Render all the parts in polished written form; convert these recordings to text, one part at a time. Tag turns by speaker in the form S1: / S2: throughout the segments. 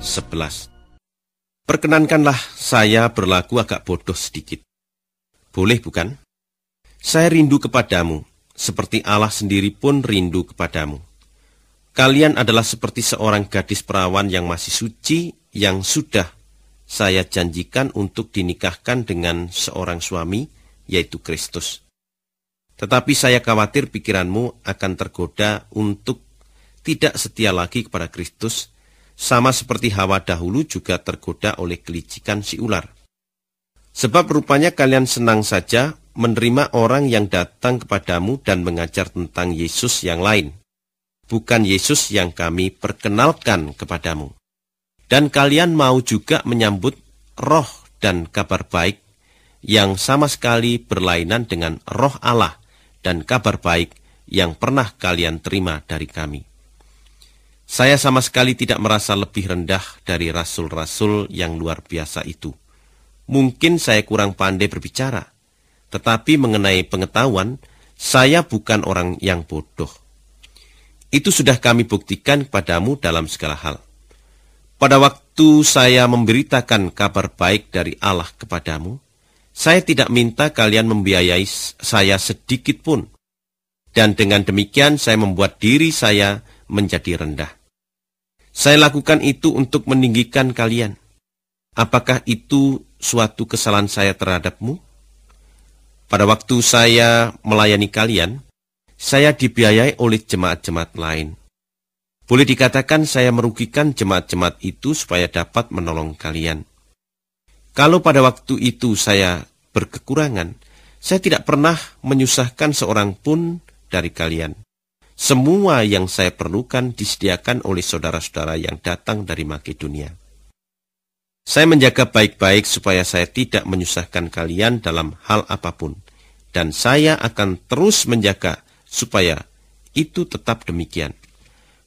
S1: 11. Perkenankanlah saya berlaku agak bodoh sedikit. Boleh bukan? Saya rindu kepadamu, seperti Allah sendiri pun rindu kepadamu. Kalian adalah seperti seorang gadis perawan yang masih suci, yang sudah saya janjikan untuk dinikahkan dengan seorang suami, yaitu Kristus. Tetapi saya khawatir pikiranmu akan tergoda untuk tidak setia lagi kepada Kristus, sama seperti Hawa dahulu juga tergoda oleh kelicikan si ular. Sebab rupanya kalian senang saja menerima orang yang datang kepadamu dan mengajar tentang Yesus yang lain, bukan Yesus yang kami perkenalkan kepadamu. Dan kalian mau juga menyambut roh dan kabar baik yang sama sekali berlainan dengan roh Allah dan kabar baik yang pernah kalian terima dari kami. Saya sama sekali tidak merasa lebih rendah dari rasul-rasul yang luar biasa itu. Mungkin saya kurang pandai berbicara, tetapi mengenai pengetahuan, saya bukan orang yang bodoh. Itu sudah kami buktikan kepadamu dalam segala hal. Pada waktu saya memberitakan kabar baik dari Allah kepadamu, saya tidak minta kalian membiayai saya sedikit pun. Dan dengan demikian saya membuat diri saya menjadi rendah. Saya lakukan itu untuk meninggikan kalian. Apakah itu suatu kesalahan saya terhadapmu? Pada waktu saya melayani kalian, saya dibiayai oleh jemaat-jemaat lain. Boleh dikatakan saya merugikan jemaat-jemaat itu supaya dapat menolong kalian. Kalau pada waktu itu saya berkekurangan, saya tidak pernah menyusahkan seorang pun dari kalian. Semua yang saya perlukan disediakan oleh saudara-saudara yang datang dari Makedonia. Saya menjaga baik-baik supaya saya tidak menyusahkan kalian dalam hal apapun. Dan saya akan terus menjaga supaya itu tetap demikian.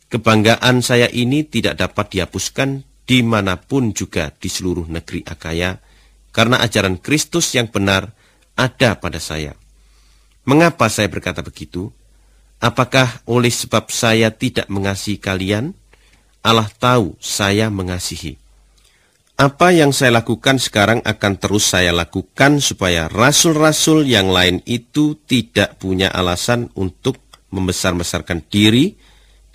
S1: Kebanggaan saya ini tidak dapat dihapuskan dimanapun juga di seluruh negeri Akaya, karena ajaran Kristus yang benar ada pada saya. Mengapa saya berkata begitu? Apakah oleh sebab saya tidak mengasihi kalian? Allah tahu saya mengasihi. Apa yang saya lakukan sekarang akan terus saya lakukan supaya rasul-rasul yang lain itu tidak punya alasan untuk membesar-besarkan diri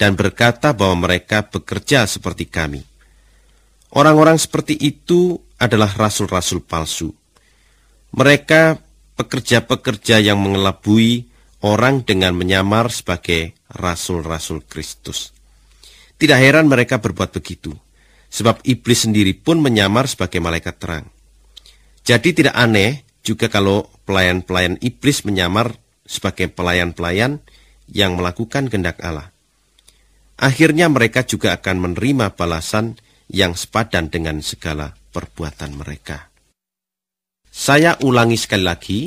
S1: dan berkata bahwa mereka bekerja seperti kami. Orang-orang seperti itu adalah rasul-rasul palsu. Mereka pekerja-pekerja yang mengelabui orang dengan menyamar sebagai rasul-rasul Kristus. Tidak heran mereka berbuat begitu, sebab iblis sendiri pun menyamar sebagai malaikat terang. Jadi tidak aneh juga kalau pelayan-pelayan iblis menyamar sebagai pelayan-pelayan yang melakukan kehendak Allah. Akhirnya mereka juga akan menerima balasan yang sepadan dengan segala perbuatan mereka. Saya ulangi sekali lagi,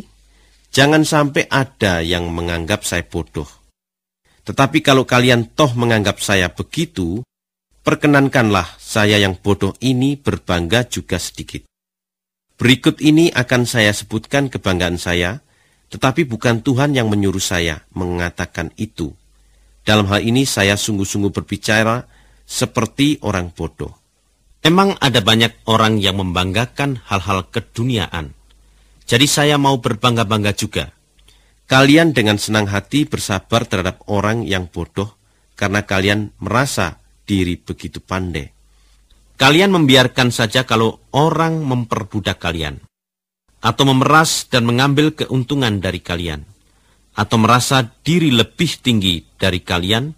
S1: jangan sampai ada yang menganggap saya bodoh. Tetapi kalau kalian toh menganggap saya begitu, perkenankanlah saya yang bodoh ini berbangga juga sedikit. Berikut ini akan saya sebutkan kebanggaan saya, tetapi bukan Tuhan yang menyuruh saya mengatakan itu. Dalam hal ini saya sungguh-sungguh berbicara seperti orang bodoh. Memang ada banyak orang yang membanggakan hal-hal keduniaan. Jadi saya mau berbangga-bangga juga. Kalian dengan senang hati bersabar terhadap orang yang bodoh, karena kalian merasa diri begitu pandai. Kalian membiarkan saja kalau orang memperbudak kalian, atau memeras dan mengambil keuntungan dari kalian, atau merasa diri lebih tinggi dari kalian,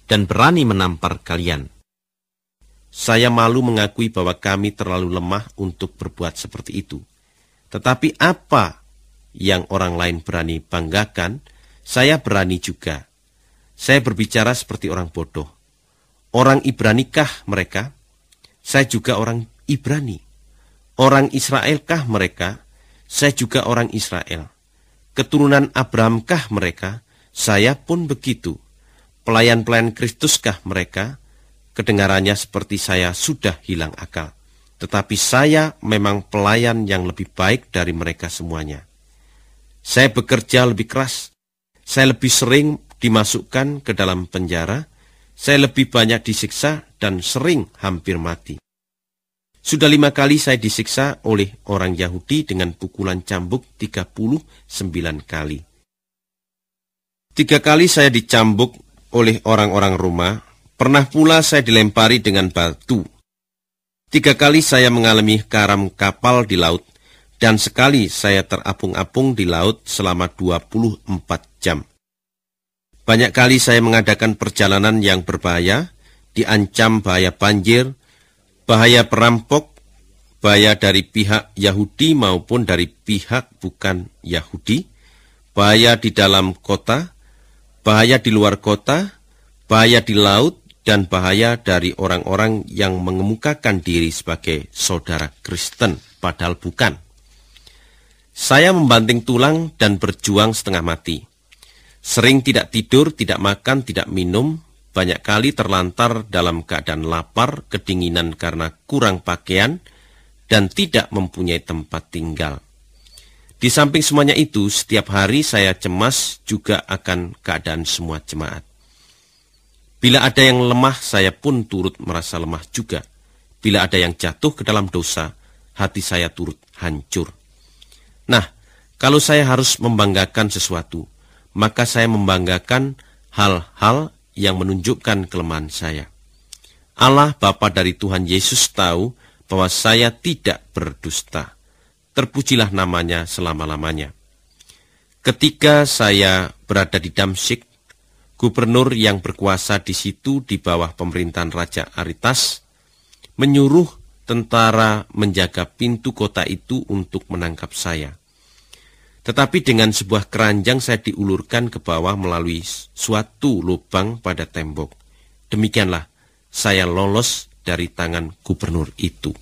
S1: dan berani menampar kalian. Saya malu mengakui bahwa kami terlalu lemah untuk berbuat seperti itu. Tetapi apa yang orang lain berani banggakan, saya berani juga. Saya berbicara seperti orang bodoh. Orang Ibranikah mereka? Saya juga orang Ibrani. Orang Israelkah mereka? Saya juga orang Israel. Keturunan Abrahamkah mereka? Saya pun begitu. Pelayan-pelayan Kristuskah mereka? Kedengarannya seperti saya sudah hilang akal. Tetapi saya memang pelayan yang lebih baik dari mereka semuanya. Saya bekerja lebih keras. Saya lebih sering dimasukkan ke dalam penjara. Saya lebih banyak disiksa dan sering hampir mati. Sudah 5 kali saya disiksa oleh orang Yahudi dengan pukulan cambuk 39 kali. 3 kali saya dicambuk oleh orang-orang Roma. Pernah pula saya dilempari dengan batu. 3 kali saya mengalami karam kapal di laut, dan sekali saya terapung-apung di laut selama 24 jam. Banyak kali saya mengadakan perjalanan yang berbahaya, diancam bahaya banjir, bahaya perampok, bahaya dari pihak Yahudi maupun dari pihak bukan Yahudi, bahaya di dalam kota, bahaya di luar kota, bahaya di laut, dan bahaya dari orang-orang yang mengemukakan diri sebagai saudara Kristen, padahal bukan. Saya membanting tulang dan berjuang setengah mati. Sering tidak tidur, tidak makan, tidak minum, banyak kali terlantar dalam keadaan lapar, kedinginan karena kurang pakaian, dan tidak mempunyai tempat tinggal. Di samping semuanya itu, setiap hari saya cemas juga akan keadaan semua jemaat. Bila ada yang lemah, saya pun turut merasa lemah juga. Bila ada yang jatuh ke dalam dosa, hati saya turut hancur. Nah, kalau saya harus membanggakan sesuatu, maka saya membanggakan hal-hal yang menunjukkan kelemahan saya. Allah Bapa dari Tuhan Yesus tahu bahwa saya tidak berdusta. Terpujilah namanya selama-lamanya. Ketika saya berada di Damsyik, gubernur yang berkuasa di situ di bawah pemerintahan Raja Aretas menyuruh tentara menjaga pintu kota itu untuk menangkap saya. Tetapi dengan sebuah keranjang saya diulurkan ke bawah melalui suatu lubang pada tembok. Demikianlah saya lolos dari tangan gubernur itu.